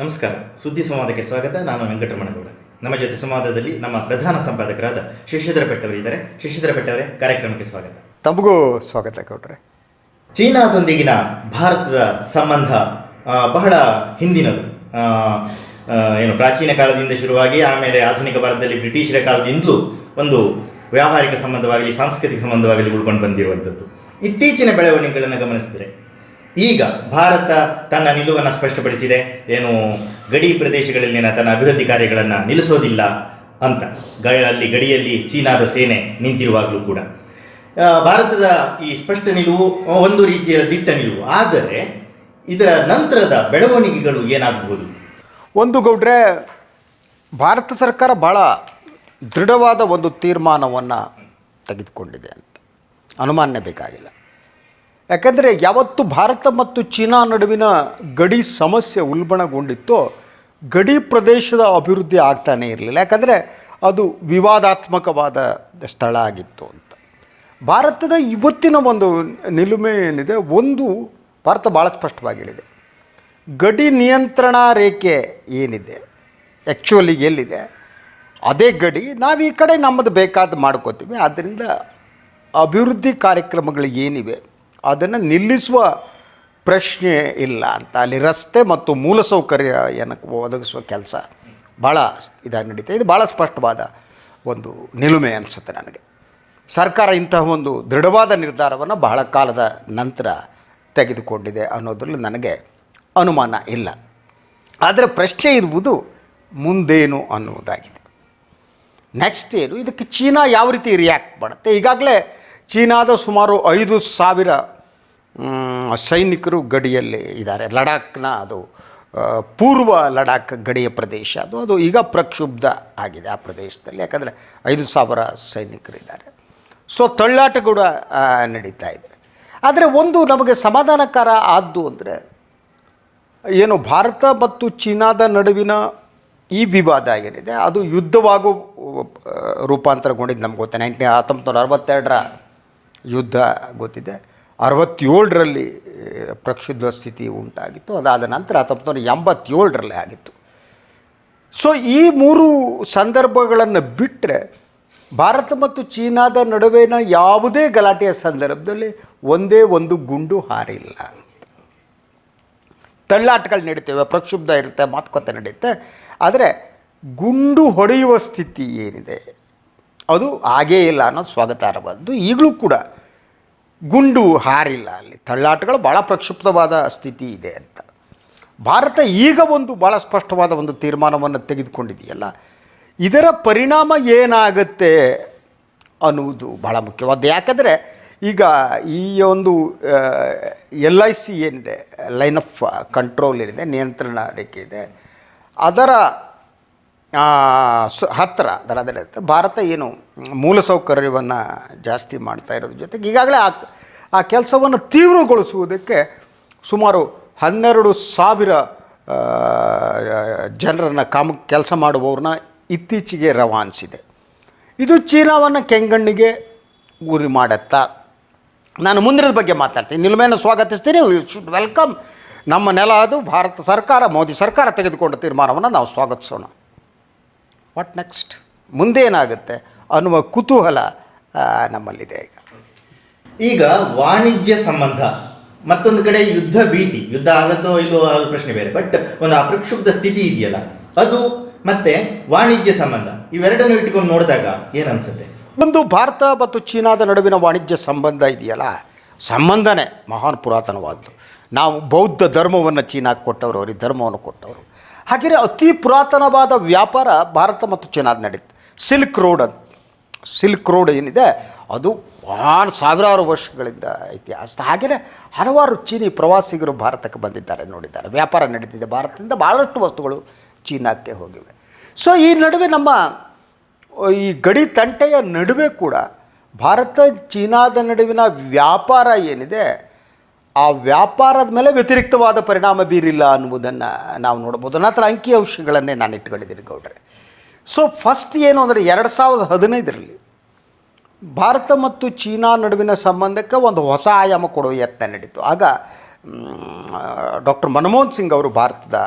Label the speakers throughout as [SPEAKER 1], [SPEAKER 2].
[SPEAKER 1] ನಮಸ್ಕಾರ. ಸುದ್ದಿ ಸಂವಾದಕ್ಕೆ ಸ್ವಾಗತ. ನಾನು ವೆಂಕಟರಮಣಗೌಡ. ನಮ್ಮ ಜೊತೆ ಸಂವಾದದಲ್ಲಿ ನಮ್ಮ ಪ್ರಧಾನ ಸಂಪಾದಕರಾದ ಶಶಿಧರ ಭಟ್ ಅವರಿದ್ದಾರೆ. ಶಶಿಧರ ಭಟ್ ಅವರೇ, ಕಾರ್ಯಕ್ರಮಕ್ಕೆ ಸ್ವಾಗತ.
[SPEAKER 2] ತಮಗೂ ಸ್ವಾಗತ ಗೌಡ್ರೆ.
[SPEAKER 1] ಚೀನಾದೊಂದಿಗಿನ ಭಾರತದ ಸಂಬಂಧ ಬಹಳ ಹಿಂದಿನದು. ಪ್ರಾಚೀನ ಕಾಲದಿಂದ ಶುರುವಾಗಿ ಆಮೇಲೆ ಆಧುನಿಕ ಭಾರತದಲ್ಲಿ ಬ್ರಿಟಿಷರ ಕಾಲದಿಂದಲೂ ಒಂದು ವ್ಯಾವಹಾರಿಕ ಸಂಬಂಧವಾಗಲಿ ಸಾಂಸ್ಕೃತಿಕ ಸಂಬಂಧವಾಗಲಿ ಉಳ್ಕೊಂಡು ಬಂದಿರುವಂಥದ್ದು. ಇತ್ತೀಚಿನ ಬೆಳವಣಿಗೆಗಳನ್ನು ಗಮನಿಸಿದರೆ ಈಗ ಭಾರತ ತನ್ನ ನಿಲುವನ್ನು ಸ್ಪಷ್ಟಪಡಿಸಿದೆ. ಗಡಿ ಪ್ರದೇಶಗಳಲ್ಲಿನ ತನ್ನ ಅಭಿವೃದ್ಧಿ ಕಾರ್ಯಗಳನ್ನು ನಿಲ್ಲಿಸೋದಿಲ್ಲ ಅಂತ. ಅಲ್ಲಿ ಗಡಿಯಲ್ಲಿ ಚೀನಾದ ಸೇನೆ ನಿಂತಿರುವಾಗಲೂ ಕೂಡ ಭಾರತದ ಈ ಸ್ಪಷ್ಟ ನಿಲುವು ಒಂದು ರೀತಿಯ ದಿಟ್ಟ ನಿಲುವು. ಆದರೆ ಇದರ ನಂತರದ ಬೆಳವಣಿಗೆಗಳು ಏನಾಗಬಹುದು?
[SPEAKER 2] ಒಂದು ಗೌಡ್ರೆ, ಭಾರತ ಸರ್ಕಾರ ಭಾಳ ದೃಢವಾದ ಒಂದು ತೀರ್ಮಾನವನ್ನು ತೆಗೆದುಕೊಂಡಿದೆ ಅಂತ ಅನುಮಾನನೇ ಬೇಕಾಗಿಲ್ಲ. ಯಾಕೆಂದರೆ ಯಾವತ್ತು ಭಾರತ ಮತ್ತು ಚೀನಾ ನಡುವಿನ ಗಡಿ ಸಮಸ್ಯೆ ಉಲ್ಬಣಗೊಂಡಿತ್ತೋ ಗಡಿ ಪ್ರದೇಶದ ಅಭಿವೃದ್ಧಿ ಆಗ್ತಾನೇ ಇರಲಿಲ್ಲ. ಯಾಕಂದರೆ ಅದು ವಿವಾದಾತ್ಮಕವಾದ ಸ್ಥಳ ಆಗಿತ್ತು ಅಂತ. ಭಾರತದ ಇವತ್ತಿನ ಒಂದು ನಿಲುಮೆ ಏನಿದೆ, ಒಂದು ಭಾರತ ಭಾಳ ಸ್ಪಷ್ಟವಾಗಿ ಹೇಳಿದೆ, ಗಡಿ ನಿಯಂತ್ರಣಾ ರೇಖೆ ಏನಿದೆ ಆ್ಯಕ್ಚುಲಿ ಎಲ್ಲಿದೆ ಅದೇ ಗಡಿ, ನಾವು ಈ ಕಡೆ ನಮ್ಮದು ಬೇಕಾದ ಮಾಡ್ಕೋತೀವಿ. ಆದ್ದರಿಂದ ಅಭಿವೃದ್ಧಿ ಕಾರ್ಯಕ್ರಮಗಳು ಏನಿವೆ ಅದನ್ನು ನಿಲ್ಲಿಸುವ ಪ್ರಶ್ನೆ ಇಲ್ಲ ಅಂತ. ಅಲ್ಲಿ ರಸ್ತೆ ಮತ್ತು ಮೂಲಸೌಕರ್ಯ ಏನಕ್ಕೆ ಒದಗಿಸುವ ಕೆಲಸ ಭಾಳ ಇದಾಗಿ ನಡೀತಾ. ಇದು ಭಾಳ ಸ್ಪಷ್ಟವಾದ ಒಂದು ನಿಲುಮೆ ಅನಿಸುತ್ತೆ ನನಗೆ. ಸರ್ಕಾರ ಇಂತಹ ಒಂದು ದೃಢವಾದ ನಿರ್ಧಾರವನ್ನು ಬಹಳ ಕಾಲದ ನಂತರ ತೆಗೆದುಕೊಂಡಿದೆ ಅನ್ನೋದ್ರಲ್ಲಿ ನನಗೆ ಅನುಮಾನ ಇಲ್ಲ. ಆದರೆ ಪ್ರಶ್ನೆ ಇರುವುದು ಮುಂದೇನು ಅನ್ನುವುದಾಗಿದೆ. ನೆಕ್ಸ್ಟ್ ಏನು, ಇದಕ್ಕೆ ಚೀನಾ ಯಾವ ರೀತಿ ರಿಯಾಕ್ಟ್ ಮಾಡುತ್ತೆ? ಈಗಾಗಲೇ ಚೀನಾದ ಸುಮಾರು 5,000 ಸೈನಿಕರು ಗಡಿಯಲ್ಲಿ ಇದ್ದಾರೆ. ಲಡಾಖ್ನ ಅದು ಪೂರ್ವ ಲಡಾಖ್ ಗಡಿಯ ಪ್ರದೇಶ ಅದು ಈಗ ಪ್ರಕ್ಷುಬ್ಧ ಆಗಿದೆ ಆ ಪ್ರದೇಶದಲ್ಲಿ. ಯಾಕಂದರೆ 5,000 ಸೈನಿಕರಿದ್ದಾರೆ. ಸೊ ತಳ್ಳಾಟ ಕೂಡ ನಡೀತಾ ಇದೆ. ಆದರೆ ಒಂದು ನಮಗೆ ಸಮಾಧಾನಕಾರ ಆದ್ದು ಅಂದರೆ ಭಾರತ ಮತ್ತು ಚೀನಾದ ನಡುವಿನ ಈ ವಿವಾದ ಏನಿದೆ ಅದು ಯುದ್ಧವಾಗೂ ರೂಪಾಂತರಗೊಂಡಿದ್ದು ನಮ್ಗೆ ಗೊತ್ತೆ. 1962 ಯುದ್ಧ ಗೊತ್ತಿದೆ. 67ರಲ್ಲಿ ಪ್ರಕ್ಷುಬ್ಧ ಸ್ಥಿತಿ ಉಂಟಾಗಿತ್ತು. ಅದಾದ ನಂತರ 1987ರಲ್ಲಿ ಆಗಿತ್ತು. ಸೊ ಈ 3 ಸಂದರ್ಭಗಳನ್ನು ಬಿಟ್ಟರೆ ಭಾರತ ಮತ್ತು ಚೀನಾದ ನಡುವಿನ ಯಾವುದೇ ಗಲಾಟೆಯ ಸಂದರ್ಭದಲ್ಲಿ ಒಂದೇ ಒಂದು ಗುಂಡು ಹಾರಿಲ್ಲ. ತಳ್ಳಾಟಗಳು ನಡೀತೇವೆ, ಪ್ರಕ್ಷುಬ್ಧ ಇರುತ್ತೆ, ಮಾತುಕತೆ ನಡೆಯುತ್ತೆ. ಆದರೆ ಗುಂಡು ಹೊಡೆಯುವ ಸ್ಥಿತಿ ಏನಿದೆ ಅದು ಆಗೇ ಇಲ್ಲ ಅನ್ನೋದು ಸ್ವಾಗತಾರ್ಹವಾದ್ದು. ಈಗಲೂ ಕೂಡ ಗುಂಡು ಹಾರಿಲ್ಲ. ಅಲ್ಲಿ ತಳ್ಳಾಟಗಳು ಭಾಳ ಪ್ರಕ್ಷುಬ್ಧವಾದ ಸ್ಥಿತಿ ಇದೆ ಅಂತ. ಭಾರತ ಈಗ ಒಂದು ಭಾಳ ಸ್ಪಷ್ಟವಾದ ಒಂದು ತೀರ್ಮಾನವನ್ನು ತೆಗೆದುಕೊಂಡಿದೆಯಲ್ಲ, ಇದರ ಪರಿಣಾಮ ಏನಾಗುತ್ತೆ ಅನ್ನುವುದು ಭಾಳ ಮುಖ್ಯವಾದ್ದು. ಯಾಕಂದರೆ ಈಗ ಈ ಒಂದು LIC ಏನಿದೆ, ಲೈನ್ ಆಫ್ ಕಂಟ್ರೋಲ್ ಏನಿದೆ, ನಿಯಂತ್ರಣ ರೇಖೆ ಇದೆ, ಅದರ ಹತ್ತಿರ ಭಾರತ ಮೂಲಸೌಕರ್ಯವನ್ನು ಜಾಸ್ತಿ ಮಾಡ್ತಾ ಇರೋದ್ರ ಜೊತೆಗೆ ಈಗಾಗಲೇ ಆ ಕೆಲಸವನ್ನು ತೀವ್ರಗೊಳಿಸುವುದಕ್ಕೆ ಸುಮಾರು 12,000 ಜನರನ್ನು ಕೆಲಸ ಮಾಡುವವ್ರನ್ನ ಇತ್ತೀಚೆಗೆ ರವಾನಿಸಿದೆ. ಇದು ಚೀನಾವನ್ನು ಕೆಂಗಣ್ಣಿಗೆ ಗುರಿ ಮಾಡುತ್ತಾ? ನಾನು ಮುಂದಿನ ಬಗ್ಗೆ ಮಾತಾಡ್ತೀನಿ. ನಿಲುಮೆಯನ್ನು ಸ್ವಾಗತಿಸ್ತೀನಿ. We should welcome. ನಮ್ಮ ನೆಲ ಅದು. ಭಾರತ ಸರ್ಕಾರ, ಮೋದಿ ಸರ್ಕಾರ ತೆಗೆದುಕೊಂಡ ತೀರ್ಮಾನವನ್ನು ನಾವು ಸ್ವಾಗತಿಸೋಣ. ವಾಟ್ ನೆಕ್ಸ್ಟ್, ಮುಂದೆ ಏನಾಗುತ್ತೆ ಅನ್ನುವ ಕುತೂಹಲ ನಮ್ಮಲ್ಲಿದೆ.
[SPEAKER 1] ಈಗ ವಾಣಿಜ್ಯ ಸಂಬಂಧ, ಮತ್ತೊಂದು ಕಡೆ ಯುದ್ಧ ಭೀತಿ, ಯುದ್ಧ ಆಗತ್ತೋ ಇಲ್ಲೋ ಅದು ಪ್ರಶ್ನೆ ಬೇರೆ. ಬಟ್ ಒಂದು ಅಪ್ರಕ್ಷುಬ್ಧ ಸ್ಥಿತಿ ಇದೆಯಲ್ಲ ಅದು, ಮತ್ತೆ ವಾಣಿಜ್ಯ ಸಂಬಂಧ, ಇವೆರಡನ್ನು ಇಟ್ಕೊಂಡು ನೋಡಿದಾಗ ಏನನ್ಸುತ್ತೆ?
[SPEAKER 2] ಒಂದು ಭಾರತ ಮತ್ತು ಚೀನಾದ ನಡುವಿನ ವಾಣಿಜ್ಯ ಸಂಬಂಧ ಇದೆಯಲ್ಲ, ಸಂಬಂಧನೇ ಮಹಾನ್ ಪುರಾತನವಾದ್ದು. ನಾವು ಬೌದ್ಧ ಧರ್ಮವನ್ನು ಚೀನಾಕ್ಕೆ ಕೊಟ್ಟವರು, ಅವರಿಗೆ ಧರ್ಮವನ್ನು ಕೊಟ್ಟವರು. ಹಾಗೆಯೇ ಅತಿ ಪುರಾತನವಾದ ವ್ಯಾಪಾರ ಭಾರತ ಮತ್ತು ಚೀನಾದ ನಡೀತು. ಸಿಲ್ಕ್ ರೋಡ್ ಏನಿದೆ ಅದು ಸಾವಿರಾರು ವರ್ಷಗಳಿಂದ ಇತಿಹಾಸ. ಹಾಗೆಯೇ ಹಲವಾರು ಚೀನಿ ಪ್ರವಾಸಿಗರು ಭಾರತಕ್ಕೆ ಬಂದಿದ್ದಾರೆ, ನೋಡಿದ್ದಾರೆ. ವ್ಯಾಪಾರ ನಡೀತಿದೆ. ಭಾರತದಿಂದ ಭಾಳಷ್ಟು ವಸ್ತುಗಳು ಚೀನಾಕ್ಕೆ ಹೋಗಿವೆ. ಸೊ ಈ ನಡುವೆ ನಮ್ಮ ಈ ಗಡಿ ತಂಟೆಯ ನಡುವೆ ಕೂಡ ಭಾರತ ಚೀನಾದ ನಡುವಿನ ವ್ಯಾಪಾರ ಏನಿದೆ ಆ ವ್ಯಾಪಾರದ ಮೇಲೆ ವ್ಯತಿರಿಕ್ತವಾದ ಪರಿಣಾಮ ಬೀರಿಲ್ಲ ಅನ್ನುವುದನ್ನು ನಾವು ನೋಡ್ಬೋದು. ನಂತರ ಅಂಕಿಅಂಶಗಳನ್ನೇ ನಾನು ಇಟ್ಕೊಂಡಿದ್ದೀನಿ ಗೌಡ್ರೆ. ಸೊ ಫಸ್ಟ್ ಏನು ಅಂದರೆ 2015ರಲ್ಲಿ ಭಾರತ ಮತ್ತು ಚೀನಾ ನಡುವಿನ ಸಂಬಂಧಕ್ಕೆ ಒಂದು ಹೊಸ ಆಯಾಮ ಕೊಡುವ ಯತ್ನ ನಡೀತು. ಆಗ ಡಾಕ್ಟರ್ ಮನಮೋಹನ್ ಸಿಂಗ್ ಅವರು ಭಾರತದ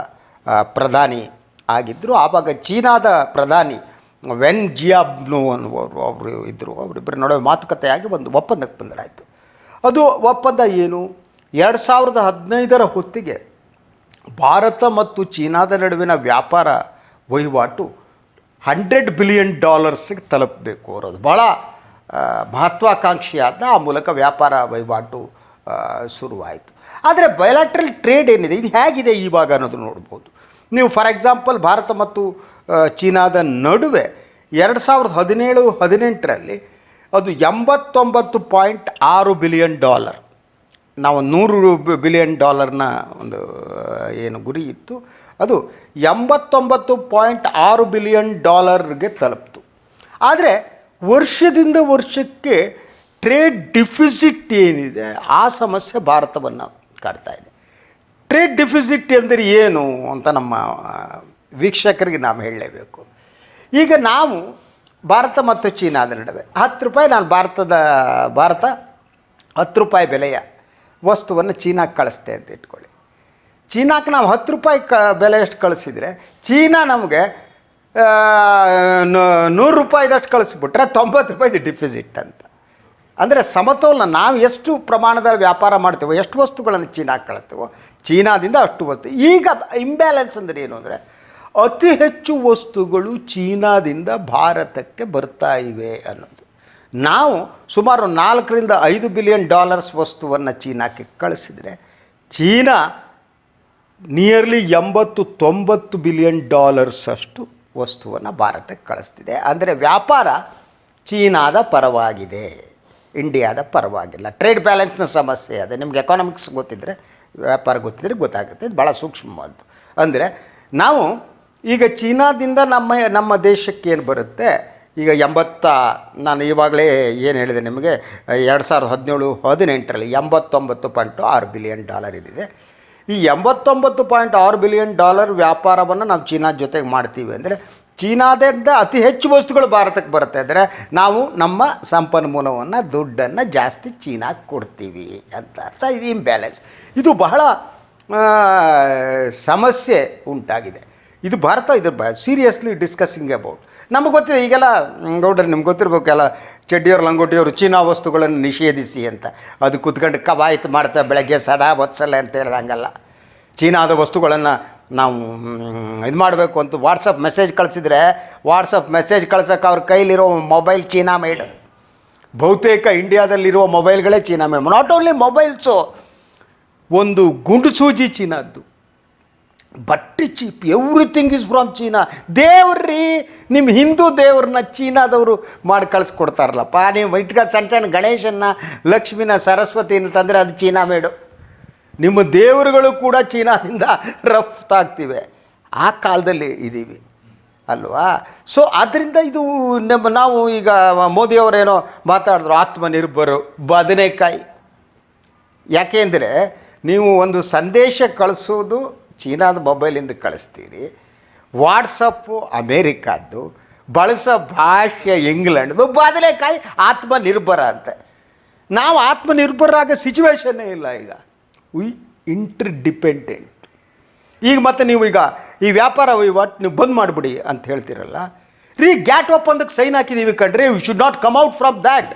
[SPEAKER 2] ಪ್ರಧಾನಿ ಆಗಿದ್ದರು. ಆವಾಗ ಚೀನಾದ ಪ್ರಧಾನಿ ವೆನ್ ಜಿಯಾಬ್ನು ಅನ್ನುವರು ಅವರು ಇದ್ದರು. ಅವರಿಬ್ಬರ ನಡುವೆ ಮಾತುಕತೆಯಾಗಿ ಒಂದು ಒಪ್ಪಂದಕ್ಕೆ ಬಂದರಾಯಿತು. ಅದು ಒಪ್ಪಂದ ಏನು? 2015 ಹೊತ್ತಿಗೆ ಭಾರತ ಮತ್ತು ಚೀನಾದ ನಡುವಿನ ವ್ಯಾಪಾರ ವಹಿವಾಟು $100 ಬಿಲಿಯನ್ ತಲುಪಬೇಕು ಅನ್ನೋದು ಭಾಳ ಮಹತ್ವಾಕಾಂಕ್ಷಿಯಾದ. ಆ ಮೂಲಕ ವ್ಯಾಪಾರ ವಹಿವಾಟು ಶುರುವಾಯಿತು. ಆದರೆ ಬಯಲಾಟ್ರಲ್ ಟ್ರೇಡ್ ಏನಿದೆ ಇದು ಹೇಗಿದೆ ಇವಾಗ ಅನ್ನೋದು ನೋಡ್ಬೋದು ನೀವು. ಫಾರ್ ಎಕ್ಸಾಂಪಲ್, ಭಾರತ ಮತ್ತು ಚೀನಾದ ನಡುವೆ 2017-18ರಲ್ಲಿ ಅದು $89.6 ಬಿಲಿಯನ್. ನಾವು $100 ಬಿಲಿಯನ್ ಒಂದು ಏನು ಗುರಿ ಇತ್ತು, ಅದು $89.6 ಬಿಲಿಯನ್ ತಲುಪ್ತು. ಆದರೆ ವರ್ಷದಿಂದ ವರ್ಷಕ್ಕೆ ಟ್ರೇಡ್ ಡಿಫಿಸಿಟ್ ಏನಿದೆ ಆ ಸಮಸ್ಯೆ ಭಾರತವನ್ನು ಕಾಡ್ತಾ ಇದೆ. ಟ್ರೇಡ್ ಡಿಫಿಸಿಟ್ ಅಂದರೆ ಏನು ಅಂತ ನಮ್ಮ ವೀಕ್ಷಕರಿಗೆ ನಾವು ಹೇಳಲೇಬೇಕು. ಈಗ ನಾವು ಭಾರತ ಮತ್ತು ಚೀನಾದ ನಡುವೆ ₹10 ನಾನು ಭಾರತ ₹10 ಬೆಲೆಯ ವಸ್ತುವನ್ನು ಚೀನಾಕ್ಕೆ ಕಳಿಸ್ತೆ ಅಂತ ಇಟ್ಕೊಳ್ಳಿ. ಚೀನಾಕ್ಕೆ ನಾವು ₹10 ಬೆಲೆಯಷ್ಟು ಕಳಿಸಿದರೆ ಚೀನಾ ನಮಗೆ ₹100 ಕಳಿಸ್ಬಿಟ್ರೆ ₹90 ಡಿಫಿಸಿಟ್ ಅಂತ. ಅಂದರೆ ಸಮತೋಲನ, ನಾವು ಎಷ್ಟು ಪ್ರಮಾಣದಲ್ಲಿ ವ್ಯಾಪಾರ ಮಾಡ್ತೇವೋ, ಎಷ್ಟು ವಸ್ತುಗಳನ್ನು ಚೀನಾಕ್ಕೆ ಕಳಿಸ್ತೇವೋ ಚೀನಾದಿಂದ ಅಷ್ಟು ವಸ್ತು. ಈಗ ಇಂಬ್ಯಾಲೆನ್ಸ್ ಅಂದರೆ ಏನು ಅಂದರೆ ಅತಿ ಹೆಚ್ಚು ವಸ್ತುಗಳು ಚೀನಾದಿಂದ ಭಾರತಕ್ಕೆ ಬರ್ತಾ ಇವೆ ಅನ್ನೋದು. ನಾವು ಸುಮಾರು $4-5 ಬಿಲಿಯನ್ ವಸ್ತುವನ್ನು ಚೀನಾಕ್ಕೆ ಕಳಿಸಿದರೆ ಚೀನಾ ನಿಯರ್ಲಿ $80-90 ಬಿಲಿಯನ್ ಅಷ್ಟು ವಸ್ತುವನ್ನು ಭಾರತಕ್ಕೆ ಕಳಿಸ್ತಿದೆ. ಅಂದರೆ ವ್ಯಾಪಾರ ಚೀನಾದ ಪರವಾಗಿದೆ, ಇಂಡಿಯಾದ ಪರವಾಗಿಲ್ಲ. ಟ್ರೇಡ್ ಬ್ಯಾಲೆನ್ಸ್ನ ಸಮಸ್ಯೆ ಅದೇ. ನಿಮ್ಗೆ ಎಕಾನಮಿಕ್ಸ್ ಗೊತ್ತಿದ್ದರೆ, ವ್ಯಾಪಾರ ಗೊತ್ತಿದ್ದರೆ ಗೊತ್ತಾಗುತ್ತೆ. ಇದು ಭಾಳ ಸೂಕ್ಷ್ಮವಾದ್ದು. ಅಂದರೆ ನಾವು ಈಗ ಚೀನಾದಿಂದ ನಮ್ಮ ದೇಶಕ್ಕೆ ಏನು ಬರುತ್ತೆ, ಈಗ ನಾನು ಇವಾಗಲೇ ಏನು ಹೇಳಿದೆ ನಿಮಗೆ, 2017-18ರಲ್ಲಿ $89.6 ಬಿಲಿಯನ್ ಇದಿದೆ. ಈ $89.6 ಬಿಲಿಯನ್ ವ್ಯಾಪಾರವನ್ನು ನಾವು ಚೀನಾ ಜೊತೆಗೆ ಮಾಡ್ತೀವಿ ಅಂದರೆ ಚೀನಾದಿಂದ ಅತಿ ಹೆಚ್ಚು ವಸ್ತುಗಳು ಭಾರತಕ್ಕೆ ಬರುತ್ತೆ. ಅಂದರೆ ನಾವು ನಮ್ಮ ಸಂಪನ್ಮೂಲವನ್ನು, ದುಡ್ಡನ್ನು ಜಾಸ್ತಿ ಚೀನಾಕ್ಕೆ ಕೊಡ್ತೀವಿ ಅಂತ ಅರ್ಥ. ಇದು ಇಂಬ್ಯಾಲೆನ್ಸ್. ಇದು ಬಹಳ ಸಮಸ್ಯೆ ಉಂಟಾಗಿದೆ. ಇದು ಭಾರತ ಸೀರಿಯಸ್ಲಿ ಡಿಸ್ಕಸ್ಸಿಂಗ್ ಅಬೌಟ್. ನಮಗೆ ಗೊತ್ತಿದೆ ಈಗೆಲ್ಲ ಗೌಡ್ರೆ, ನಿಮ್ಗೆ ಗೊತ್ತಿರಬೇಕು, ಎಲ್ಲ ಚಡ್ಡಿಯವರು ಲಂಗೋಟಿಯವರು ಚೀನಾ ವಸ್ತುಗಳನ್ನು ನಿಷೇಧಿಸಿ ಅಂತ. ಅದು ಕೂತ್ಕೊಂಡು ಕವಾಯತು ಮಾಡ್ತಾರೆ ಬೆಳಗ್ಗೆ ಸದಾ ಒತ್ಸಲ್ಲ ಅಂತ ಹೇಳ್ದಂಗಲ್ಲ. ಚೀನಾದ ವಸ್ತುಗಳನ್ನು ನಾವು ಇದು ಮಾಡಬೇಕು ಅಂತ ವಾಟ್ಸಪ್ ಮೆಸೇಜ್ ಕಳಿಸಿದ್ರೆ, ವಾಟ್ಸಪ್ ಮೆಸೇಜ್ ಕಳ್ಸೋಕ್ಕೆ ಅವ್ರ ಕೈಲಿರೋ ಮೊಬೈಲ್ ಚೀನಾ ಮೇಡ್. ಬಹುತೇಕ ಇಂಡಿಯಾದಲ್ಲಿರುವ ಮೊಬೈಲ್ಗಳೇ China made. Not only mobiles, ಒಂದು ಗುಂಡು ಸೂಜಿ ಚೀನಾದ್ದು, ಬಟ್ಟೆ cheap, everything is from China. ದೇವ್ರಿ, ನಿಮ್ಮ ಹಿಂದೂ ದೇವ್ರನ್ನ ಚೀನಾದವರು ಮಾಡಿ ಕಳಿಸ್ಕೊಡ್ತಾರಲ್ಲಪ್ಪ. ನೀವು ಇಟ್ಕೊಂಡು ಸಣ್ಣ ಗಣೇಶನ್ನ, ಲಕ್ಷ್ಮಿನ, ಸರಸ್ವತಿನ ತಂದರೆ ಅದು ಚೀನಾ ಮೇಡು. ನಿಮ್ಮ ದೇವರುಗಳು ಕೂಡ ಚೀನಾದಿಂದ ರಫ್ತಾಗ್ತಿವೆ. ಆ ಕಾಲದಲ್ಲಿ ಇದ್ದೀವಿ ಅಲ್ವಾ? ಸೊ ಆದ್ದರಿಂದ ಇದು ನಾವು ಈಗ ಮೋದಿಯವರೇನೋ ಮಾತಾಡಿದ್ರು, ಆತ್ಮನಿರ್ಭರ ಬದನೆಕಾಯಿ. ಯಾಕೆಂದರೆ ನೀವು ಒಂದು ಸಂದೇಶ ಕಳಿಸೋದು ಚೀನಾದ ಮೊಬೈಲಿಂದ ಕಳಿಸ್ತೀರಿ, ವಾಟ್ಸಪ್ಪು ಅಮೇರಿಕಾದ್ದು, ಬಳಸೋ ಭಾಷೆ ಇಂಗ್ಲೆಂಡ್ದು, ಬದನೆಕಾಯಿ ಆತ್ಮನಿರ್ಭರ ಅಂತ. ನಾವು ಆತ್ಮನಿರ್ಭರಾಗ ಸಿಚುವೇಶನ್ನೇ ಇಲ್ಲ. ಈಗ ವಿ ಇಂಟರ್ಡಿಪೆಂಡೆಂಟ್. ಈಗ ಮತ್ತೆ ನೀವು ಈಗ ಈ ವ್ಯಾಪಾರ ವಹಿವಾಟು ನೀವು ಬಂದ್ ಮಾಡಿಬಿಡಿ ಅಂತ ಹೇಳ್ತೀರಲ್ಲ ರೀ. ಗ್ಯಾಟ್ ಒಪ್ಪಂದಕ್ಕೆ ಸೈನ್ ಹಾಕಿದ್ದೀವಿ ಕಣ್ರಿ. We should not come out from that.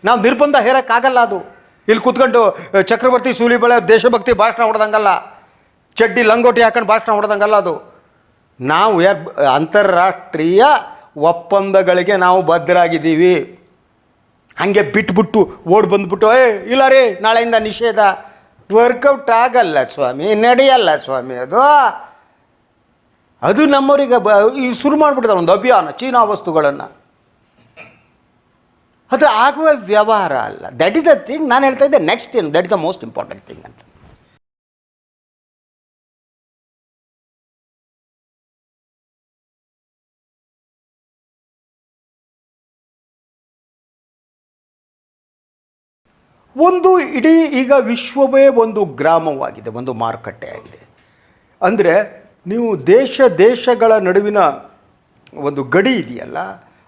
[SPEAKER 2] ನಾವು ನಿರ್ಬಂಧ ಹೇರೋಕ್ಕಾಗಲ್ಲ. ಅದು ಇಲ್ಲಿ ಕೂತ್ಕೊಂಡು ಚಕ್ರವರ್ತಿ ಸೂಲಿಬೆಳೆ ದೇಶಭಕ್ತಿ ಭಾಷಣ ಹೊಡೆದಂಗಲ್ಲ, ಚಡ್ಡಿ ಲಂಗೋಟಿ ಹಾಕೊಂಡು ಭಾಷಣ ಹೊಡೆದಂಗಲ್ಲ ಅದು. ನಾವು ಅಂತಾರಾಷ್ಟ್ರೀಯ ಒಪ್ಪಂದಗಳಿಗೆ ನಾವು ಬದ್ಧರಾಗಿದ್ದೀವಿ. ಹಾಗೆ ಬಿಟ್ಬಿಟ್ಟು ಓಡಿ ಬಂದ್ಬಿಟ್ಟು ಇಲ್ಲ ರೀ ನಾಳೆಯಿಂದ ನಿಷೇಧ, ವರ್ಕೌಟ್ ಆಗಲ್ಲ ಸ್ವಾಮಿ, ನಡೆಯಲ್ಲ ಸ್ವಾಮಿ. ಅದು ನಮ್ಮವರಿಗೆ ಈಗ ಶುರು ಮಾಡಿಬಿಡ್ತಾರೆ ಒಂದು ಅಭಿಯಾನ ಚೀನಾ ವಸ್ತುಗಳನ್ನು. ಅದು ಆಗುವ ವ್ಯವಹಾರ ಅಲ್ಲ. That is the thing. ನಾನು ಹೇಳ್ತಾ ಇದ್ದೆ ನೆಕ್ಸ್ಟ್ ಏನು, that is the most important thing ಅಂತ. ಒಂದು ಇಡೀ ಈಗ ವಿಶ್ವವೇ ಒಂದು ಗ್ರಾಮವಾಗಿದೆ, ಒಂದು ಮಾರುಕಟ್ಟೆಯಾಗಿದೆ. ಅಂದರೆ ನೀವು ದೇಶಗಳ ನಡುವಿನ ಒಂದು ಗಡಿ ಇದೆಯಲ್ಲ,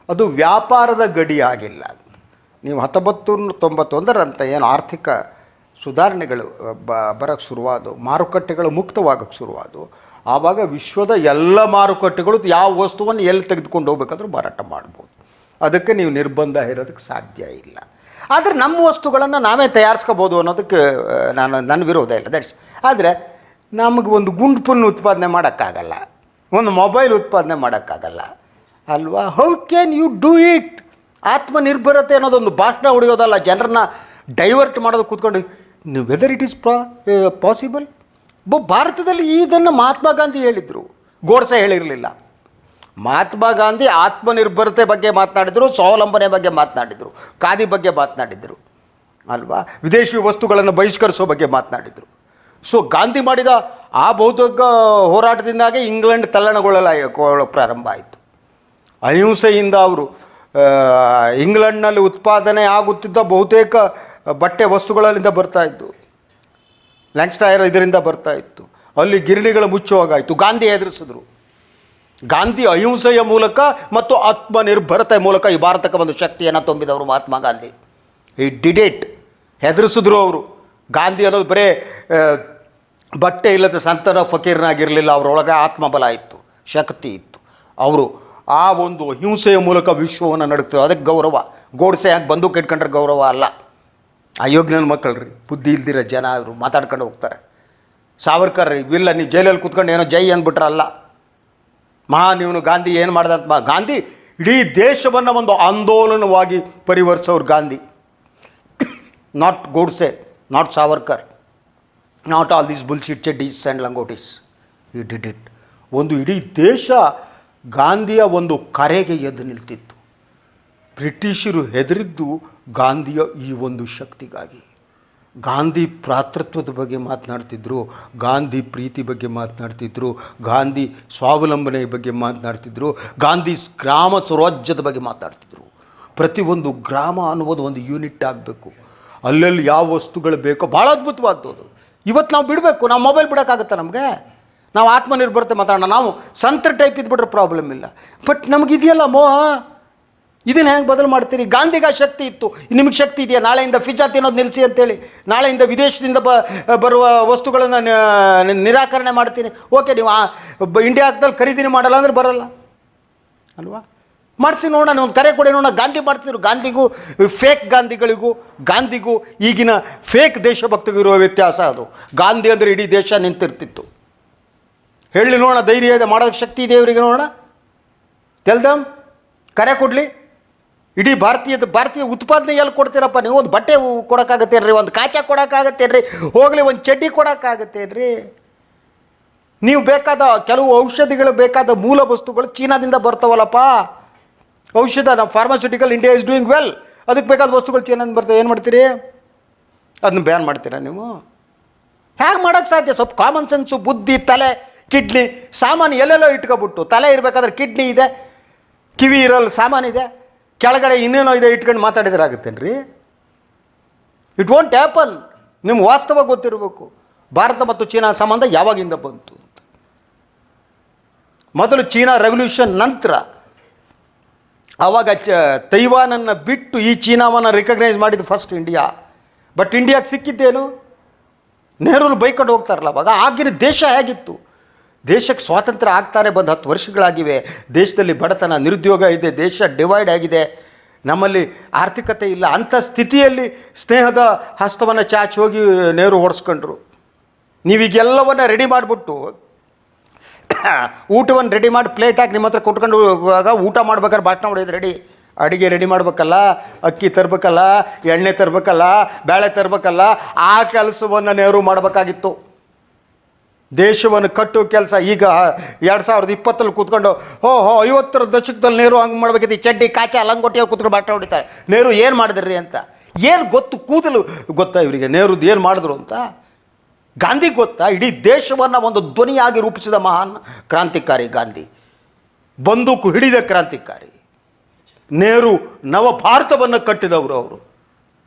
[SPEAKER 2] ಅದು ವ್ಯಾಪಾರದ ಗಡಿ ಆಗಿಲ್ಲ. ನೀವು 1991 ಏನು ಆರ್ಥಿಕ ಸುಧಾರಣೆಗಳು ಬರೋಕ್ಕೆ ಶುರುವಾದವು, ಮಾರುಕಟ್ಟೆಗಳು ಮುಕ್ತವಾಗೋಕ್ಕೆ ಶುರುವಾದವು, ಆವಾಗ ವಿಶ್ವದ ಎಲ್ಲ ಮಾರುಕಟ್ಟೆಗಳು ಯಾವ ವಸ್ತುವನ್ನು ಎಲ್ಲಿ ತೆಗೆದುಕೊಂಡು ಹೋಗ್ಬೇಕಾದ್ರೂ ಮಾರಾಟ ಮಾಡ್ಬೋದು. ಅದಕ್ಕೆ ನೀವು ನಿರ್ಬಂಧ ಇರೋದಕ್ಕೆ ಸಾಧ್ಯ ಇಲ್ಲ. ಆದರೆ ನಮ್ಮ ವಸ್ತುಗಳನ್ನು ನಾವೇ ತಯಾರಿಸ್ಕೋಬೋದು ಅನ್ನೋದಕ್ಕೆ ನನ್ನ ವಿರೋಧ ಇಲ್ಲ. ಆದರೆ ನಮಗೆ ಒಂದು ಗುಂಡು ಪುನ್ ಉತ್ಪಾದನೆ ಮಾಡೋಕ್ಕಾಗಲ್ಲ, ಒಂದು ಮೊಬೈಲ್ ಉತ್ಪಾದನೆ ಮಾಡೋಕ್ಕಾಗಲ್ಲ ಅಲ್ವಾ? How can you do it? ಆತ್ಮನಿರ್ಭರತೆ ಅನ್ನೋದೊಂದು ಭಾಷಣ ಹೊಡೆಯೋದಲ್ಲ, ಜನರನ್ನ ಡೈವರ್ಟ್ ಮಾಡೋದು ಕೂತ್ಕೊಂಡು ವೆದರ್ ಇಟ್ ಈಸ್ ಪಾಸಿಬಲ್. ಭಾರತದಲ್ಲಿ ಇದನ್ನು ಮಹಾತ್ಮ ಗಾಂಧಿ ಹೇಳಿದರು, ಗೋಡ್ಸೆ ಹೇಳಿರಲಿಲ್ಲ. ಮಹಾತ್ಮ ಗಾಂಧಿ ಆತ್ಮನಿರ್ಭರತೆ ಬಗ್ಗೆ ಮಾತನಾಡಿದರು, ಸ್ವಾವಲಂಬನೆ ಬಗ್ಗೆ ಮಾತನಾಡಿದರು, ಖಾದಿ ಬಗ್ಗೆ ಮಾತನಾಡಿದರು ಅಲ್ವಾ? ವಿದೇಶಿ ವಸ್ತುಗಳನ್ನು ಬಹಿಷ್ಕರಿಸೋ ಬಗ್ಗೆ ಮಾತನಾಡಿದರು. ಸೊ ಗಾಂಧಿ ಮಾಡಿದ ಆ ಬಹುತೇಕ ಹೋರಾಟದಿಂದಾಗೆ ಇಂಗ್ಲೆಂಡ್ ತಲ್ಲಣಗೊಳ್ಳಲು ಪ್ರಾರಂಭ ಆಯಿತು. ಅಹಿಂಸೆಯಿಂದ ಅವರು ಇಂಗ್ಲೆಂಡ್ನಲ್ಲಿ ಉತ್ಪಾದನೆ ಆಗುತ್ತಿದ್ದ ಬಹುತೇಕ ಬಟ್ಟೆ ವಸ್ತುಗಳಿಂದ ಬರ್ತಾಯಿದ್ದು, ಲ್ಯಾಂಕ್ಸ್ಟೈರ್ ಇದರಿಂದ ಬರ್ತಾಯಿತ್ತು. ಅಲ್ಲಿ ಗಿರಣಿಗಳು ಮುಚ್ಚುವಾಗಾಯಿತು. ಗಾಂಧಿ ಎದುರಿಸಿದ್ರು. ಗಾಂಧಿ ಅಹಿಂಸೆಯ ಮೂಲಕ ಮತ್ತು ಆತ್ಮನಿರ್ಭರತೆ ಮೂಲಕ ಈ ಭಾರತಕ್ಕೆ ಒಂದು ಶಕ್ತಿಯನ್ನು ತುಂಬಿದವರು ಮಹಾತ್ಮ ಗಾಂಧಿ. ಈ ಡಿಡೇಟ್ ಹೆದರಿಸಿದ್ರು ಅವರು. ಗಾಂಧಿ ಅನ್ನೋದು ಬರೀ ಬಟ್ಟೆ ಇಲ್ಲದ ಸಂತನ ಫಕೀರನಾಗಿರಲಿಲ್ಲ, ಅವರೊಳಗೆ ಆತ್ಮಬಲ ಇತ್ತು, ಶಕ್ತಿ ಇತ್ತು. ಅವರು ಆ ಒಂದು ಹಿಂಸೆಯ ಮೂಲಕ ವಿಶ್ವವನ್ನು ನಡೆಸ್ತಾರೆ. ಅದಕ್ಕೆ ಗೌರವ. ಗೋಡ್ಸೆ ಯಾಕೆ ಬಂದೂಕು ಇಟ್ಕೊಂಡ್ರೆ ಗೌರವ ಅಲ್ಲ. ಅಯೋಗ್ಯನ ಮಕ್ಕಳು ರೀ, ಬುದ್ಧಿ ಇಲ್ದಿರೋ ಜನ ಅವರು ಮಾತಾಡ್ಕೊಂಡು ಹೋಗ್ತಾರೆ. ಸಾವರ್ಕರ್ ರೀ, ಇಲ್ಲ ನೀವು ಜೈಲಲ್ಲಿ ಕೂತ್ಕೊಂಡು ಏನೋ ಜೈ ಅಂದ್ಬಿಟ್ರಲ್ಲ. ಇವನು ಗಾಂಧಿ ಏನು ಮಾಡ್ದ ಅಂತ ಗಾಂಧಿ ಇಡೀ ದೇಶವನ್ನು ಒಂದು ಆಂದೋಲನವಾಗಿ ಪರಿವರ್ತಿಸೋರು Gandhi. Not Godse, not Savarkar, not all these bullshit chaddis and langotis. He did it. ಒಂದು ಇಡೀ ದೇಶ ಗಾಂಧಿಯ ಒಂದು ಕರೆಗೆ ಎದ್ದು ನಿಲ್ತಿತ್ತು. ಬ್ರಿಟಿಷರು ಹೆದರಿದ್ದು ಗಾಂಧಿಯ ಈ ಒಂದು ಶಕ್ತಿಗಾಗಿ. ಗಾಂಧಿ ಭ್ರಾತೃತ್ವದ ಬಗ್ಗೆ ಮಾತನಾಡ್ತಿದ್ರು, ಗಾಂಧಿ ಪ್ರೀತಿ ಬಗ್ಗೆ ಮಾತನಾಡ್ತಿದ್ರು, ಗಾಂಧಿ ಸ್ವಾವಲಂಬನೆ ಬಗ್ಗೆ ಮಾತನಾಡ್ತಿದ್ರು, ಗಾಂಧಿ ಗ್ರಾಮ ಸ್ವರಾಜ್ಯದ ಬಗ್ಗೆ ಮಾತಾಡ್ತಿದ್ರು. ಪ್ರತಿಯೊಂದು ಗ್ರಾಮ ಅನ್ನೋದು ಒಂದು ಯೂನಿಟ್ ಆಗಬೇಕು. ಅಲ್ಲಲ್ಲಿ ಯಾವ ವಸ್ತುಗಳು ಬೇಕೋ, ಭಾಳ ಅದ್ಭುತವಾದ್ದು ಅದು. ಇವತ್ತು ನಾವು ಬಿಡಬೇಕು. ನಾವು ಮೊಬೈಲ್ ಬಿಡೋಕ್ಕಾಗತ್ತಾ ನಮಗೆ? ನಾವು ಆತ್ಮನಿರ್ಭರತೆ ಮಾತಾಡೋಣ. ನಾವು ಸಂತರ ಟೈಪ್ ಇದ್ಬಿಟ್ರೆ ಪ್ರಾಬ್ಲಮ್ ಇಲ್ಲ. ಬಟ್ ನಮಗಿದೆಯಲ್ಲ ಮೋಹ, ಇದನ್ನು ಹೆಂಗೆ ಬದಲು ಮಾಡ್ತೀರಿ? ಗಾಂಧಿಗೆ ಆ ಶಕ್ತಿ ಇತ್ತು, ನಿಮಗೆ ಶಕ್ತಿ ಇದೆಯಾ? ನಾಳೆಯಿಂದ ಪಿಜ್ಜಾ ತಿನ್ನೋದು ನಿಲ್ಲಿಸಿ ಅಂತೇಳಿ, ನಾಳೆಯಿಂದ ವಿದೇಶದಿಂದ ಬರುವ ವಸ್ತುಗಳನ್ನು ನಿರಾಕರಣೆ ಮಾಡ್ತೀನಿ. ಓಕೆ, ನೀವು ಇಂಡಿಯಾದಲ್ಲಿ ಖರೀದಿನೇ ಮಾಡಲ್ಲ ಅಂದರೆ ಬರಲ್ಲ ಅಲ್ವಾ? ಮಾಡಿಸಿ ನೋಡೋಣ, ಒಂದು ಕರೆ ಕೊಡಿ ನೋಡೋಣ. ಗಾಂಧಿ ಮಾಡ್ತಿದ್ರು. ಗಾಂಧಿಗೂ ಫೇಕ್ ಗಾಂಧಿಗೂ ಈಗಿನ ಫೇಕ್ ದೇಶಭಕ್ತಿಗೂ ಇರುವ ವ್ಯತ್ಯಾಸ ಅದು. ಗಾಂಧಿ ಅಂದರೆ ಇಡೀ ದೇಶ ನಿಂತಿರ್ತಿತ್ತು. ಹೇಳಿ ನೋಡೋಣ, ಧೈರ್ಯ ಇದೆ, ಮಾಡೋಕ್ಕೆ ಶಕ್ತಿ ಇದೆ ಇವರಿಗೆ ನೋಡೋಣ. ತೆಲ್ದಮ್ ಕರೆ ಕೊಡಲಿ. ಇಡೀ ಭಾರತೀಯ ಉತ್ಪಾದನೆ ಎಲ್ಲಿ ಕೊಡ್ತೀರಪ್ಪ ನೀವು? ಒಂದು ಬಟ್ಟೆ ಕೊಡೋಕ್ಕಾಗತ್ತೇನ್ರಿ? ಒಂದು ಕಾಚಾ ಕೊಡೋಕ್ಕಾಗತ್ತೇನ್ರಿ? ಹೋಗಲಿ, ಒಂದು ಚಡ್ಡಿ ಕೊಡೋಕ್ಕಾಗತ್ತೇನ್ರಿ? ನೀವು ಬೇಕಾದ ಕೆಲವು ಔಷಧಿಗಳು ಬೇಕಾದ ಮೂಲ ವಸ್ತುಗಳು ಚೀನಾದಿಂದ ಬರ್ತಾವಲ್ಲಪ್ಪ. ಔಷಧ, ನಮ್ಮ pharmaceutical India is doing well. ಅದಕ್ಕೆ ಬೇಕಾದ ವಸ್ತುಗಳು ಚೀನಾದಿಂದ ಬರ್ತವೆ. ಏನು ಮಾಡ್ತೀರಿ? ಅದನ್ನ ಬ್ಯಾನ್ ಮಾಡ್ತೀರಾ ನೀವು? ಹೇಗೆ ಮಾಡೋಕ್ಕೆ ಸಾಧ್ಯ? ಸ್ವಲ್ಪ ಕಾಮನ್ ಸೆನ್ಸು, ಬುದ್ಧಿ, ತಲೆ, ಕಿಡ್ನಿ, ಸಾಮಾನು ಎಲ್ಲೆಲ್ಲೋ ಇಟ್ಕೊಬಿಟ್ಟು, ತಲೆ ಇರಬೇಕಾದ್ರೆ ಕಿಡ್ನಿ ಇದೆ, ಕಿವಿ ಇರೋಲ್ಲ ಸಾಮಾನು ಇದೆ, ಕೆಳಗಡೆ ಇನ್ನೇನೋ ಇದೆ ಇಟ್ಕೊಂಡು ಮಾತಾಡಿದ್ರೆ ಆಗುತ್ತೇನ್ರಿ? It won't happen. ನಿಮ್ಗೆ ವಾಸ್ತವ ಗೊತ್ತಿರಬೇಕು. ಭಾರತ ಮತ್ತು ಚೀನಾ ಸಂಬಂಧ ಯಾವಾಗಿಂದ ಬಂತು ಅಂತ. ಮೊದಲು ಚೀನಾ ರೆವಲ್ಯೂಷನ್ ನಂತರ ಆವಾಗ ತೈವಾನನ್ನು ಬಿಟ್ಟು ಈ ಚೀನಾವನ್ನು ರಿಕಗ್ನೈಸ್ ಮಾಡಿದ್ದು ಫಸ್ಟ್ ಇಂಡಿಯಾ. ಬಟ್ ಇಂಡಿಯಾಗೆ ಸಿಕ್ಕಿದ್ದೇನು? ನೆಹರೂನು ಬೈಕೊಂಡು ಹೋಗ್ತಾರಲ್ಲ ಅವಾಗ. ಆಗಿನ ದೇಶ ಹೇಗಿತ್ತು? ದೇಶಕ್ಕೆ ಸ್ವಾತಂತ್ರ್ಯ ಆಗ್ತಾನೆ ಬಂದು 10 ವರ್ಷಗಳಾಗಿವೆ. ದೇಶದಲ್ಲಿ ಬಡತನ, ನಿರುದ್ಯೋಗ ಇದೆ, ದೇಶ ಡಿವೈಡ್ ಆಗಿದೆ, ನಮ್ಮಲ್ಲಿ ಆರ್ಥಿಕತೆ ಇಲ್ಲ. ಅಂಥ ಸ್ಥಿತಿಯಲ್ಲಿ ಸ್ನೇಹದ ಹಸ್ತವನ್ನು ಚಾಚಿ ಹೋಗಿ ನೆಹರು ಓಡಿಸ್ಕೊಂಡ್ರು. ನೀವೀಗೆಲ್ಲವನ್ನು ರೆಡಿ ಮಾಡಿಬಿಟ್ಟು ಊಟವನ್ನು ರೆಡಿ ಮಾಡಿ ಪ್ಲೇಟ್ ಹಾಕಿ ನಿಮ್ಮ ಹತ್ರ ಕೊಟ್ಕೊಂಡು ಹೋಗುವಾಗ ಊಟ ಮಾಡ್ಬೇಕಾದ್ರೆ ಭಾಷಣ ಹೊಡೆಯೋದು ರೆಡಿ. ಅಡುಗೆ ರೆಡಿ ಮಾಡ್ಬೇಕಲ್ಲ, ಅಕ್ಕಿ ತರಬೇಕಲ್ಲ, ಎಣ್ಣೆ ತರಬೇಕಲ್ಲ, ಬೇಳೆ ತರಬೇಕಲ್ಲ. ಆ ಕೆಲಸವನ್ನು ನೆಹರು ಮಾಡಬೇಕಾಗಿತ್ತು. ದೇಶವನ್ನು ಕಟ್ಟುವ ಕೆಲಸ. ಈಗ 2020 ಕೂತ್ಕೊಂಡು 50ರ ದಶಕದಲ್ಲಿ ನೆಹರು ಹಂಗೆ ಮಾಡಬೇಕಿತ್ತು. ಈ ಚಡ್ಡಿ ಕಾಚಾ ಲಂಗೋಟಿಯವ್ರು ಕೂತ್ಕೊಂಡು ಭಾಷಣ ಹೊಡಿತಾರೆ. ನೆಹರು ಏನು ಮಾಡಿದ್ರಿ ಅಂತ ಏನು ಗೊತ್ತು? ಕೂದಲು ಗೊತ್ತಾ ಇವರಿಗೆ ನೆಹರುದು ಏನು ಮಾಡಿದ್ರು ಅಂತ? ಗಾಂಧಿಗೆ ಗೊತ್ತಾ? ಇಡೀ ದೇಶವನ್ನು ಒಂದು ಧ್ವನಿಯಾಗಿ ರೂಪಿಸಿದ ಮಹಾನ್ ಕ್ರಾಂತಿಕಾರಿ ಗಾಂಧಿ, ಬಂದೂಕು ಹಿಡಿದ ಕ್ರಾಂತಿಕಾರಿ. ನೆಹರು ನವ ಭಾರತವನ್ನು ಕಟ್ಟಿದವರು. ಅವರು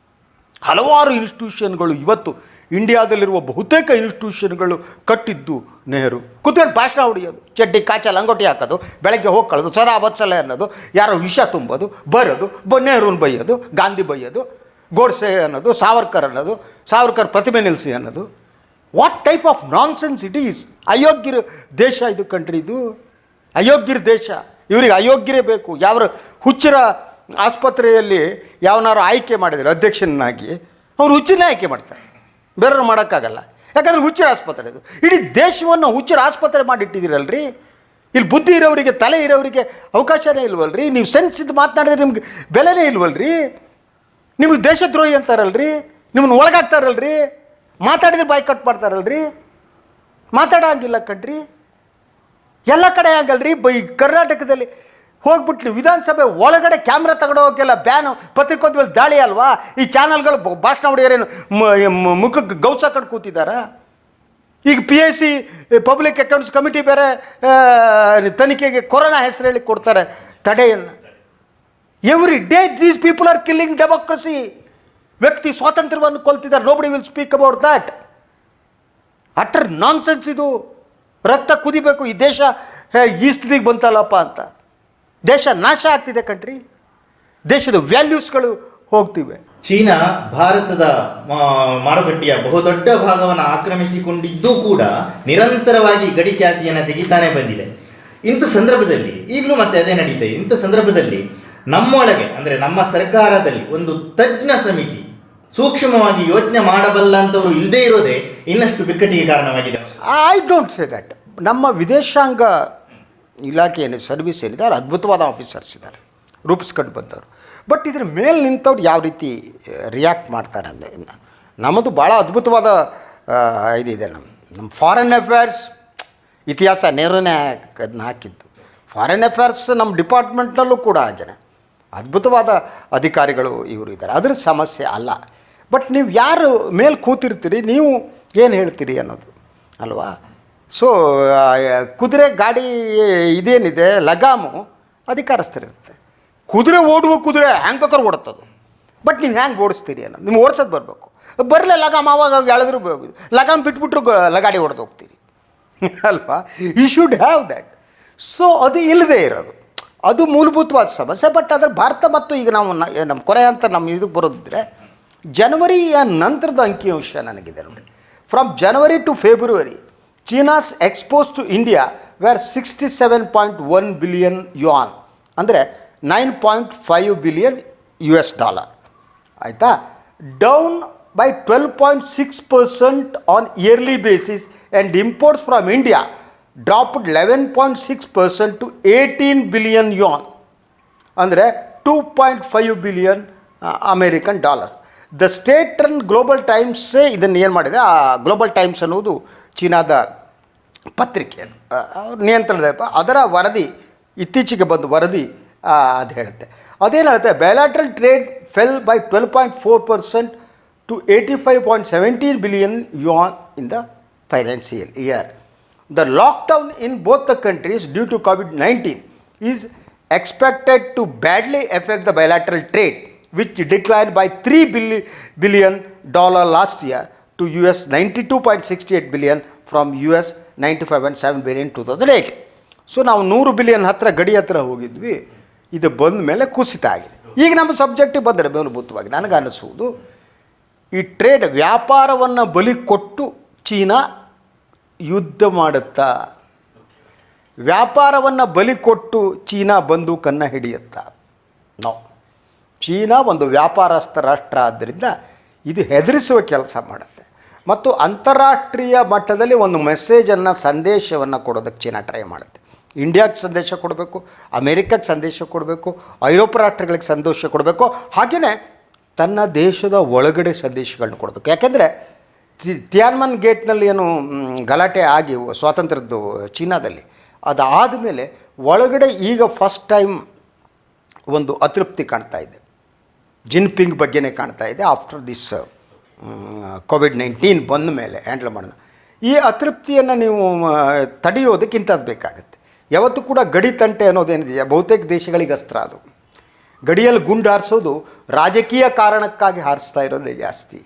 [SPEAKER 2] ಹಲವಾರು ಇನ್ಸ್ಟಿಟ್ಯೂಷನ್ಗಳು, ಇವತ್ತು ಇಂಡಿಯಾದಲ್ಲಿರುವ ಬಹುತೇಕ ಇನ್ಸ್ಟಿಟ್ಯೂಷನ್ಗಳು ಕಟ್ಟಿದ್ದು ನೆಹರು. ಕೂತ್ಕೊಂಡು ಭಾಷಣ ಹೊಡೆಯೋದು, ಚಡ್ಡಿ ಕಾಚಾ ಲಂಗೋಟಿ ಹಾಕೋದು, ಬೆಳಗ್ಗೆ ಹೋಗಿ ಕಳೆದು ಸದಾ ವತ್ಸಲೆ ಅನ್ನೋದು, ಯಾರೋ ವಿಷ ತುಂಬೋದು, ಬರೋದು, ನೆಹರೂನ್ ಬೈಯೋದು, ಗಾಂಧಿ ಬೈಯೋದು, ಗೋಡ್ಸೆ ಅನ್ನೋದು, ಸಾವರ್ಕರ್ ಅನ್ನೋದು, ಸಾವರ್ಕರ್ ಪ್ರತಿಮೆ ನಿಲ್ಲಿಸಿ ಅನ್ನೋದು. What type of nonsense it is? ಅಯೋಗ್ಯರ ದೇಶ ಇದು, ಕಂಟ್ರಿ ಇದು ಅಯೋಗ್ಯರ ದೇಶ. ಇವರಿಗೆ ಅಯೋಗ್ಯರೇ ಬೇಕು. ಯಾವ ಹುಚ್ಚರ ಆಸ್ಪತ್ರೆಯಲ್ಲಿ ಯಾವನಾರು ಆಯ್ಕೆ ಮಾಡಿದರೆ ಅಧ್ಯಕ್ಷನಾಗಿ, ಅವ್ರು ಹುಚ್ಚರನ್ನೇ ಆಯ್ಕೆ ಮಾಡ್ತಾರೆ, ಬೇರೆಯವ್ರು ಮಾಡೋಕ್ಕಾಗಲ್ಲ. ಯಾಕಂದರೆ ಹುಚ್ಚರ ಆಸ್ಪತ್ರೆ ಇದು. ಇಡೀ ದೇಶವನ್ನು ಹುಚ್ಚರ ಆಸ್ಪತ್ರೆ ಮಾಡಿಟ್ಟಿದ್ದೀರಲ್ರಿ. ಇಲ್ಲಿ ಬುದ್ಧಿ ಇರೋರಿಗೆ, ತಲೆ ಇರೋರಿಗೆ ಅವಕಾಶನೇ ಇಲ್ವಲ್ರಿ. ನೀವು ಸೆನ್ಸ್ ಇದು ಮಾತನಾಡಿದ್ರೆ ನಿಮ್ಗೆ ಬೆಲೆನೇ ಇಲ್ವಲ್ರಿ. ನಿಮಗೆ ದೇಶದ್ರೋಹಿ ಅಂತಾರಲ್ರಿ, ನಿಮ್ಮನ್ನು ಒಳಗಾಗ್ತಾರಲ್ರಿ, ಮಾತಾಡಿದ್ರೆ ಬಾಯಿ ಕಟ್ ಮಾಡ್ತಾರಲ್ರಿ. ಮಾತಾಡೋಂಗಿಲ್ಲ ಕಣ್ರಿ, ಎಲ್ಲ ಕಡೆ ಆಗಲ್ರಿ. ಈ ಕರ್ನಾಟಕದಲ್ಲಿ ಹೋಗ್ಬಿಟ್ಲಿ ವಿಧಾನಸಭೆ ಒಳಗಡೆ ಕ್ಯಾಮ್ರಾ ತಗೊಂಡೋಗಕ್ಕೆಲ್ಲ ಬ್ಯಾನು, ಪತ್ರಿಕೋದ್ಯ ಮೇಲೆ ದಾಳಿ ಅಲ್ವಾ? ಈ ಚಾನಲ್ಗಳು ಭಾಷಣ ಹೊಡೆಯೋರೇನು ಮುಖಕ್ಕೆ ಗೌಸಾಕೊಂಡು ಕೂತಿದ್ದಾರಾ? ಈಗ PIC ಪಬ್ಲಿಕ್ ಅಕೌಂಟ್ಸ್ ಕಮಿಟಿ ಬೇರೆ ತನಿಖೆಗೆ ಕೊರೋನಾ ಹೆಸರು ಹೇಳಿ ಕೊಡ್ತಾರೆ ತಡೆಯನ್ನು. Every day these people are killing democracy. ವ್ಯಕ್ತಿ ಸ್ವಾತಂತ್ರ್ಯವನ್ನು ಕೊಲ್ತಿದ್ದಾರೆ. Nobody will speak about that. Utter nonsense ಇದು. ರಕ್ತ ಕುದಿಬೇಕು. ಈ ದೇಶ ಈ ಸ್ಥಿತಿಗೆ ಬಂತಲ್ಲಪ್ಪ ಅಂತ. ದೇಶ ನಾಶ ಆಗ್ತಿದೆ ಕಣ್ರಿ. ದೇಶದ ವ್ಯಾಲ್ಯೂಸ್ಗಳು ಹೋಗ್ತಿವೆ.
[SPEAKER 1] ಚೀನಾ ಭಾರತದ ಮಾರುಕಟ್ಟೆಯ ಬಹುದೊಡ್ಡ ಭಾಗವನ್ನು ಆಕ್ರಮಿಸಿಕೊಂಡಿದ್ದೂ ಕೂಡ ನಿರಂತರವಾಗಿ ಗಡಿ ಖ್ಯಾತಿಯನ್ನು ತೆಗಿತಾನೆ ಬಂದಿದೆ. ಇಂಥ ಸಂದರ್ಭದಲ್ಲಿ ಈಗಲೂ ಮತ್ತೆ ಅದೇ ನಡೀತದೆ. ಇಂಥ ಸಂದರ್ಭದಲ್ಲಿ ನಮ್ಮೊಳಗೆ ಅಂದರೆ ನಮ್ಮ ಸರ್ಕಾರದಲ್ಲಿ ಒಂದು ತಜ್ಞ ಸಮಿತಿ ಸೂಕ್ಷ್ಮವಾಗಿ ಯೋಚನೆ ಮಾಡಬಲ್ಲಂಥವ್ರು ಇಲ್ಲದೇ ಇರೋದೇ ಇನ್ನಷ್ಟು ಬಿಕ್ಕಟ್ಟಿಗೆ ಕಾರಣವಾಗಿದೆ.
[SPEAKER 2] I don't say that. ನಮ್ಮ ವಿದೇಶಾಂಗ ಇಲಾಖೆ ಏನಿದೆ, ಸರ್ವಿಸ್ ಏನಿದೆ, ಅವ್ರು ಅದ್ಭುತವಾದ ಆಫೀಸರ್ಸ್ ಇದ್ದಾರೆ, ರೂಪಿಸ್ಕೊಂಡು ಬಂದವರು. ಬಟ್ ಇದ್ರ ಮೇಲೆ ನಿಂತವ್ರು ಯಾವ ರೀತಿ ರಿಯಾಕ್ಟ್ ಮಾಡ್ತಾರೆ ಅಂದರೆ, ನಮ್ಮದು ಭಾಳ ಅದ್ಭುತವಾದ ಇದಿದೆ. ನಮ್ಮ ಫಾರಿನ್ ಅಫೇರ್ಸ್ ಇತಿಹಾಸ ನೇರನೇ ಅದನ್ನ ಹಾಕಿದ್ದು. ಫಾರಿನ್ ಅಫೇರ್ಸ್ ನಮ್ಮ ಡಿಪಾರ್ಟ್ಮೆಂಟ್ನಲ್ಲೂ ಕೂಡ ಹಾಗೇನೆ ಅದ್ಭುತವಾದ ಅಧಿಕಾರಿಗಳು ಇವರು ಇದ್ದಾರೆ. ಅದ್ರ ಸಮಸ್ಯೆ ಅಲ್ಲ. ಬಟ್ ನೀವು ಯಾರು ಮೇಲೆ ಕೂತಿರ್ತೀರಿ, ನೀವು ಏನು ಹೇಳ್ತೀರಿ ಅನ್ನೋದು ಅಲ್ವಾ? ಸೊ ಕುದುರೆ ಗಾಡಿ ಇದೇನಿದೆ ಲಗಾಮು ಅಧಿಕಾರಸ್ಥರಿರುತ್ತೆ. ಕುದುರೆ ಓಡುವ ಕುದುರೆ ಹ್ಯಾಂಗೆ ಬೇಕಾದ್ರೂ ಓಡುತ್ತದು. ಬಟ್ ನೀವು ಹ್ಯಾಂಗೆ ಓಡಿಸ್ತೀರಿ ಅನ್ನೋದು ನಿಮ್ಗೆ ಓಡಿಸೋದು ಬರಬೇಕು. ಬರಲೇ ಲಗಾಮ್ ಆವಾಗ ಎಳೆದ್ರು ಲಗಾಮ್ ಬಿಟ್ಬಿಟ್ರು ಗಾಡಿ ಹೊಡೆದು ಹೋಗ್ತೀರಿ ಅಲ್ವಾ? You should have that. So ಅದು ಇಲ್ಲದೆ ಇರೋದು ಅದು ಮೂಲಭೂತವಾದ ಸಮಸ್ಯೆ. ಬಟ್ ಅದರ ಭಾರತ ಮತ್ತು ಈಗ ನಾವು ನಮ್ಮ ಕೊರೆ ಅಂತ ನಮ್ಮ ಇದಕ್ಕೆ ಬರೋದಿದ್ರೆ ಜನವರಿಯ ನಂತರದ ಅಂಕಿಅಂಶ ನನಗಿದೆ ನೋಡಿ. From January to February China's exports to India were 67.1 billion yuan, ಅಂದರೆ 9.5 ಬಿಲಿಯನ್ US ಡಾಲರ್. ಆಯಿತಾ? Down by 12.6% on yearly basis. And imports from India dropped 11.6% to 18 billion yuan, ಅಂದರೆ 2.5 billion American dollars. The state run global ಟೈಮ್ಸೇ ಇದನ್ನು ಏನು ಮಾಡಿದೆ. ಆ global times ಅನ್ನೋದು ಚೀನಾದ ಪತ್ರಿಕೆ, ನಿಯಂತ್ರಣದ ಅದರ ವರದಿ, ಇತ್ತೀಚೆಗೆ ಬಂದು ವರದಿ ಅದು ಹೇಳುತ್ತೆ. ಅದೇನು ಹೇಳುತ್ತೆ, bilateral trade fell by 12.4% to 85.17 billion yuan in the financial year. The lockdown in both the countries due to COVID-19 is expected to badly affect the bilateral trade, which declined by $3 billion last year to US $92.68 billion from US $95.7 billion 2008. So ನಾವು 100 billion ಹತ್ತಿರ ಗಡಿ ಹತ್ತಿರ ಹೋಗಿದ್ವಿ. ಇದು ಬಂದ ಮೇಲೆ ಕುಸಿತ ಆಗಿದೆ. ಈಗ ನಮ್ಮ ಸಬ್ಜೆಕ್ಟಿಗೆ ಬಂದರೆ ಮೂಲಭೂತವಾಗಿ ನನಗೆ ಅನ್ನಿಸುವುದು, ಈ ಟ್ರೇಡ್ ವ್ಯಾಪಾರವನ್ನು ಬಲಿ ಕೊಟ್ಟು ಚೀನಾ ಯುದ್ಧ ಮಾಡುತ್ತಾ, ವ್ಯಾಪಾರವನ್ನು ಬಲಿ ಕೊಟ್ಟು ಚೀನಾ ಬಂದೂಕನ್ನು ಹಿಡಿಯುತ್ತಾ? ನೋ. ಚೀನಾ ಒಂದು ವ್ಯಾಪಾರಸ್ಥ ರಾಷ್ಟ್ರ ಆದ್ದರಿಂದ ಇದು ಹೆದರಿಸುವ ಕೆಲಸ ಮಾಡುತ್ತೆ. ಮತ್ತು ಅಂತಾರಾಷ್ಟ್ರೀಯ ಮಟ್ಟದಲ್ಲಿ ಒಂದು ಮೆಸೇಜನ್ನು, ಸಂದೇಶವನ್ನು ಕೊಡೋದಕ್ಕೆ ಚೀನಾ ಟ್ರೈ ಮಾಡುತ್ತೆ. ಇಂಡಿಯಾಕ್ಕೆ ಸಂದೇಶ ಕೊಡಬೇಕು, ಅಮೇರಿಕಕ್ಕೆ ಸಂದೇಶ ಕೊಡಬೇಕು, ಐರೋಪ್ಯ ರಾಷ್ಟ್ರಗಳಿಗೆ ಸಂದೇಶ ಕೊಡಬೇಕು, ಹಾಗೆಯೇ ತನ್ನ ದೇಶದ ಒಳಗಡೆ ಸಂದೇಶಗಳನ್ನ ಕೊಡಬೇಕು. ಯಾಕೆಂದರೆ ತಿಯಾನ್ಮನ್ ಗೇಟ್ನಲ್ಲಿ ಏನು ಗಲಾಟೆ ಆಗಿ ಸ್ವಾತಂತ್ರ್ಯದ್ದು ಚೀನಾದಲ್ಲಿ, ಅದಾದ ಮೇಲೆ ಒಳಗಡೆ ಈಗ ಫಸ್ಟ್ ಟೈಮ್ ಒಂದು ಅತೃಪ್ತಿ ಕಾಣ್ತಾ ಇದೆ. ಜಿನ್ಪಿಂಗ್ ಬಗ್ಗೆನೇ ಕಾಣ್ತಾ ಇದೆ. ಆಫ್ಟರ್ ದಿಸ್ COVID-19 ಬಂದ ಮೇಲೆ ಹ್ಯಾಂಡಲ್ ಮಾಡೋದು. ಈ ಅತೃಪ್ತಿಯನ್ನು ನೀವು ತಡೆಯೋದಕ್ಕೆ ಇಂಥದ್ದು ಬೇಕಾಗುತ್ತೆ. ಯಾವತ್ತೂ ಕೂಡ ಗಡಿ ತಂಟೆ ಅನ್ನೋದೇನಿದೆಯಾ, ಬಹುತೇಕ ದೇಶಗಳಿಗೆ ಅಸ್ತ್ರ. ಅದು ಗಡಿಯಲ್ಲಿ ಗುಂಡು ಹಾರಿಸೋದು ರಾಜಕೀಯ ಕಾರಣಕ್ಕಾಗಿ ಹಾರಿಸ್ತಾ ಇರೋದೇ ಜಾಸ್ತಿ.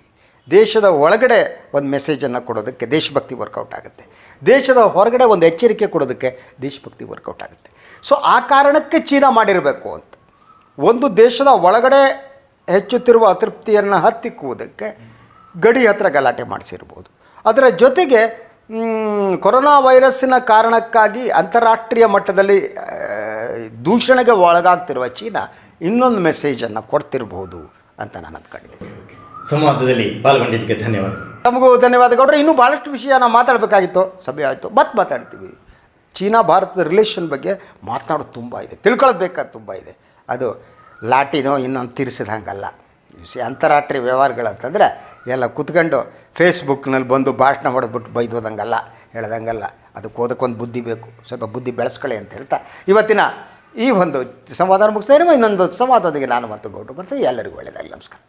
[SPEAKER 2] ದೇಶದ ಒಳಗಡೆ ಒಂದು ಮೆಸೇಜನ್ನು ಕೊಡೋದಕ್ಕೆ ದೇಶಭಕ್ತಿ ವರ್ಕೌಟ್ ಆಗುತ್ತೆ, ದೇಶದ ಹೊರಗಡೆ ಒಂದು ಎಚ್ಚರಿಕೆ ಕೊಡೋದಕ್ಕೆ ದೇಶಭಕ್ತಿ ವರ್ಕೌಟ್ ಆಗುತ್ತೆ. ಸೊ ಆ ಕಾರಣಕ್ಕೆ ಚೀನಾ ಮಾಡಿರಬೇಕು ಅಂತ. ಒಂದು ದೇಶದ ಒಳಗಡೆ ಹೆಚ್ಚುತ್ತಿರುವ ಅತೃಪ್ತಿಯನ್ನು ಹತ್ತಿಕ್ಕುವುದಕ್ಕೆ ಗಡಿ ಹತ್ರ ಗಲಾಟೆ ಮಾಡಿಸಿರ್ಬೋದು. ಅದರ ಜೊತೆಗೆ ಕೊರೋನಾ ವೈರಸ್ಸಿನ ಕಾರಣಕ್ಕಾಗಿ ಅಂತಾರಾಷ್ಟ್ರೀಯ ಮಟ್ಟದಲ್ಲಿ ದೂಷಣೆಗೆ ಒಳಗಾಗ್ತಿರುವ ಚೀನಾ ಇನ್ನೊಂದು ಮೆಸೇಜನ್ನು ಕೊಡ್ತಿರ್ಬೋದು ಅಂತ ನಾನು ಅಂದ್ಕೊಂಡಿದ್ದೀನಿ.
[SPEAKER 1] ಸಂವಾದದಲ್ಲಿ ಪಾಲ್ಗೊಂಡಿದ್ದಕ್ಕೆ ಧನ್ಯವಾದ.
[SPEAKER 2] ನಮಗೂ ಧನ್ಯವಾದ ಗೌಡ್ರೆ. ಇನ್ನೂ ಭಾಳಷ್ಟು ವಿಷಯ ನಾವು ಮಾತಾಡಬೇಕಾಗಿತ್ತು, ಸಮಯ ಆಯಿತು, ಮತ್ತೆ ಮಾತಾಡ್ತೀವಿ. ಚೀನಾ ಭಾರತದ ರಿಲೇಷನ್ ಬಗ್ಗೆ ಮಾತನಾಡೋದು ತುಂಬ ಇದೆ, ತಿಳ್ಕೊಳ್ಬೇಕಾದ ತುಂಬ ಇದೆ. ಅದು ಲಾಟಿನೋ ಇನ್ನೊಂದು ತೀರಿಸಿದ ಹಂಗಲ್ಲ. ಅಂತಾರಾಷ್ಟ್ರೀಯ ವ್ಯವಹಾರಗಳಂತಂದರೆ ಎಲ್ಲ ಕೂತ್ಕೊಂಡು ಫೇಸ್ಬುಕ್ನಲ್ಲಿ ಬಂದು ಭಾಷಣ ಹೊಡೆದ್ಬಿಟ್ಟು ಬೈದೋದಂಗಲ್ಲ, ಹೇಳ್ದಂಗಲ್ಲ. ಅದಕ್ಕೊಂದು ಬುದ್ಧಿ ಬೇಕು, ಸ್ವಲ್ಪ ಬುದ್ಧಿ ಬೆಳೆಸ್ಕೊಳ್ಳಿ ಅಂತ ಹೇಳ್ತಾ ಇವತ್ತಿನ ಈ ಒಂದು ಸಂವಾದ ಮುಗಿಸ್ತಾ ಇನ್ನೊಂದು ಸಂವಾದದೊಂದಿಗೆ ನಾನು ಮತ್ತು ಗೌಡ್ರು ಬರ್ತೀವಿ. ಎಲ್ಲರಿಗೂ ಒಳ್ಳೆಯದಾಗಲಿ. ನಮಸ್ಕಾರ.